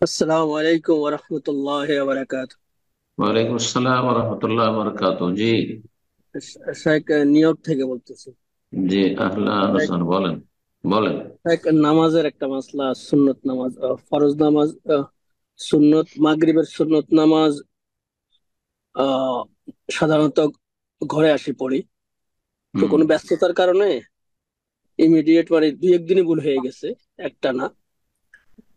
আসসালামু আলাইকুম ওরহমতুল্লাহ বারাকাত। ওয়ালাইকুম আসসালাম রহমতুল্লাহ বরকাত। জি। শেখ নিউ ইয়র্ক থেকে বলতেছি। জি, আহলান শেখ হোসেন, বলেন। বলেন। শেখ, নামাজের একটা মাসলা, সুন্নত নামাজ, ফরজ নামাজ, সুন্নত মাগরিবের সুন্নত নামাজ আহ সাধারণত ঘরে আসি পড়ি। তো হুম। কোনো ব্যস্ততার কারণে ইমিডিয়েট মানে দুই একদিনই ভুল হয়ে গেছে, একটা না,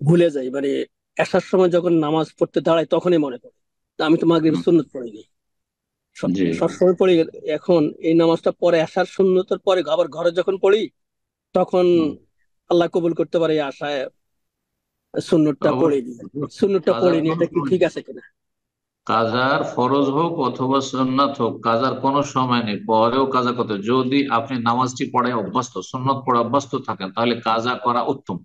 ভুলে যাই মানে আসার সময় যখন নামাজ পড়তে দাঁড়াই তখনই মনে পড়ে তা আমি তো মাগরিবের হুম। সুন্নত পড়িনি। জি। সবসময় পড়ি। এখন এই নামাজটা পরে আসার সুন্নতের পরে আবার ঘরে যখন পড়ি তখন হুম। আল্লাহ কবুল করতে পারে এই আশায় সুন্নতটা পড়িনি। সুন্নতটা কাজার পড়িনি, কোন এটা কি সময় ঠিক নেই। আছে কিনা? কাজার ফরজ হোক অথবা সুন্নাত হোক, কাজার কোনো সময় নেই। পরেও কাজা করতে, যদি আপনি নামাজটি পড়ায় অভ্যস্ত, সুন্নত পড়ে অভ্যস্ত থাকেন, তাহলে কাজা করা উত্তম।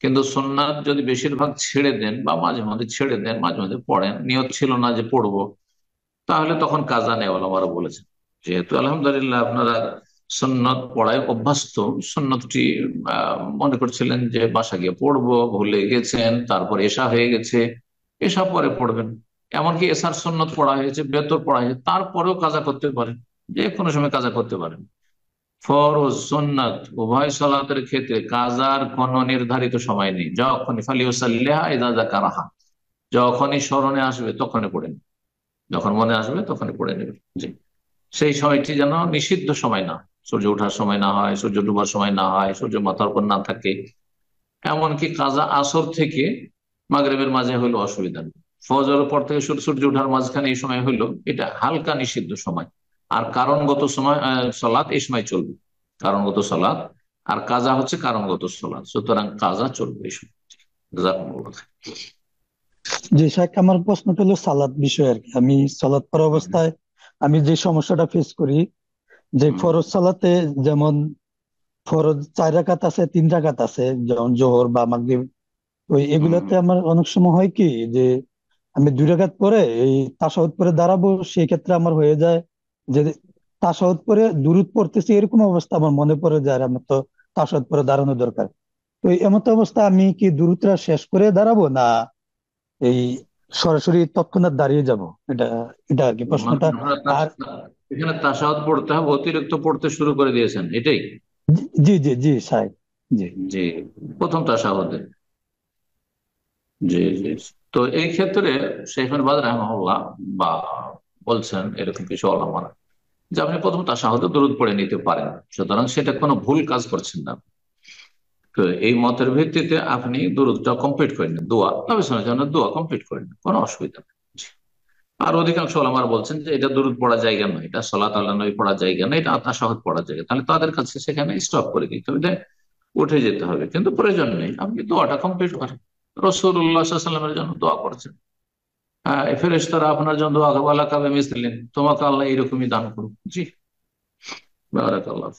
কিন্তু সুন্নাত যদি বেশিরভাগ ছেড়ে দেন বা মাঝে মাঝে ছেড়ে দেন, মাঝে মাঝে পড়েন, নিয়ত ছিল না যে পড়বো, তাহলে তখন কাজা নেই ওলামারা বলেছেন। যেহেতু আলহামদুলিল্লাহ আপনারা সুন্নত পড়ায় অভ্যস্ত, সুন্নতটি মনে করছিলেন যে বাসা গিয়ে পড়বো, ভুলে গেছেন, তারপর এশা হয়ে গেছে, এশা পরে পড়বেন। এমনকি এশার সুন্নত পড়া হয়েছে, বেতর পড়া হয়েছে, তারপরেও কাজা করতে পারেন, যে কোনো সময় কাজা করতে পারেন। ফরজ সুন্নাত উভয় সালাতের ক্ষেত্রে কাজার কোনো নির্ধারিত সময় নেই। যখনই ফালিউসাল্লিহা ইযা যাকারাহা, যখনই স্মরণে আসবে তখনই পড়েন, যখন মনে আসবে তখনই পড়ে নেবেন। জি। সেই সময়টি যেন নিষিদ্ধ সময় না, সূর্য ওঠার সময় না হয়, সূর্য ডুবার সময় না হয়, সূর্য মাথার উপর না থাকে। এমনকি কাজা আসর থেকে মাগরিবের মাঝে হইলো অসুবিধা নেই। ফজরের পর থেকে সূর্য ওঠার মাঝখানে এই সময় হইলো, এটা হালকা নিষিদ্ধ সময়। আর কারণগত সময় সলাৎ এই সময় চলবে, কারণগত সলাৎ। আর কাজা হচ্ছে কারণগত সলাৎ, সুতরাং কাজা চলবে এই সময়। জাযাকুমুল্লাহ খাইর। জি শেখ, আমার প্রশ্নটা হলো সালাদ বিষয় আর কি। আমি সালাদ পড়া অবস্থায় আমি যে সমস্যাটা ফেস করি, যে হুম। ফরজ সালাতে যেমন ফরজ 4 রাকাত আছে, 3 রাকাত আছে, যেমন জোহর বা মাগরিব, ওই হুম। এগুলাতে আমার অনেক সময় হয় কি যে আমি 2 রাকাত পরে এই তাশাহুদ পরে দাঁড়াবো, সেই ক্ষেত্রে আমার হয়ে যায় যে তাশাহুদ পরে দুরূদ পড়তেছি, এরকম অবস্থা আমার মনে পড়ে যায় আর আমার তো তাশাহুদ পরে দাঁড়ানো দরকার। তো এমত অবস্থা আমি কি দুরূদটা শেষ করে দাঁড়াবো, না এই সরাসরি তৎক্ষণাৎ দাঁড়িয়ে যাব? এটা এটা আর কি মানে প্রশ্নটা। আপনারা আর এখানে তাসাউদ পড়তে হবে, অতিরিক্ত পড়তে শুরু করে দিয়েছেন, এটাই? জি জি জি সাহেব, জি। জি। প্রথম তাসাউদে। জি, জি। তো এই ক্ষেত্রে শেখ ইবনে বাজ রাহিমাহুল্লাহ বা বলছেন এরকম কিছু ওলামারা, যে আপনি প্রথম তাশাহুদে দরুদ পড়ে নিতে পারেন, সুতরাং সেটা কোনো ভুল কাজ করছেন না। তো এই মতের ভিত্তিতে আপনি দরুদটা কমপ্লিট করে নেন, দোয়া নবী সাল্লাল্লাহু আলাইহি ওয়াসাল্লামের দোয়া কমপ্লিট করে নেন, কোনো অসুবিধা নেই। জি। আর অধিকাংশ ওলামারা বলছেন যে এটা দরুদ পড়ার জায়গা নয়, এটা সালাত আল্লাহ নবী পড়ার জায়গা নয়, এটা তাশাহুদ পড়ার জায়গা, তাহলে তাদের কাছে সেখানে স্টপ করে দিতে হবে, উঠে যেতে হবে। কিন্তু প্রয়োজন নেই, আপনি দোয়াটা কমপ্লিট করেন। রাসূলুল্লাহ সাল্লাল্লাহু আলাইহি ওয়াসাল্লামের জন্য দোয়া করেছেন। হ্যাঁ, এই ফেরেশতারা আপনার জন্য দোয়া করবে, আল্লাহ কাবে মিসলিন, তোমাকে আল্লাহ এরকমই দান করুন। জি। বারাকাল্লাহ।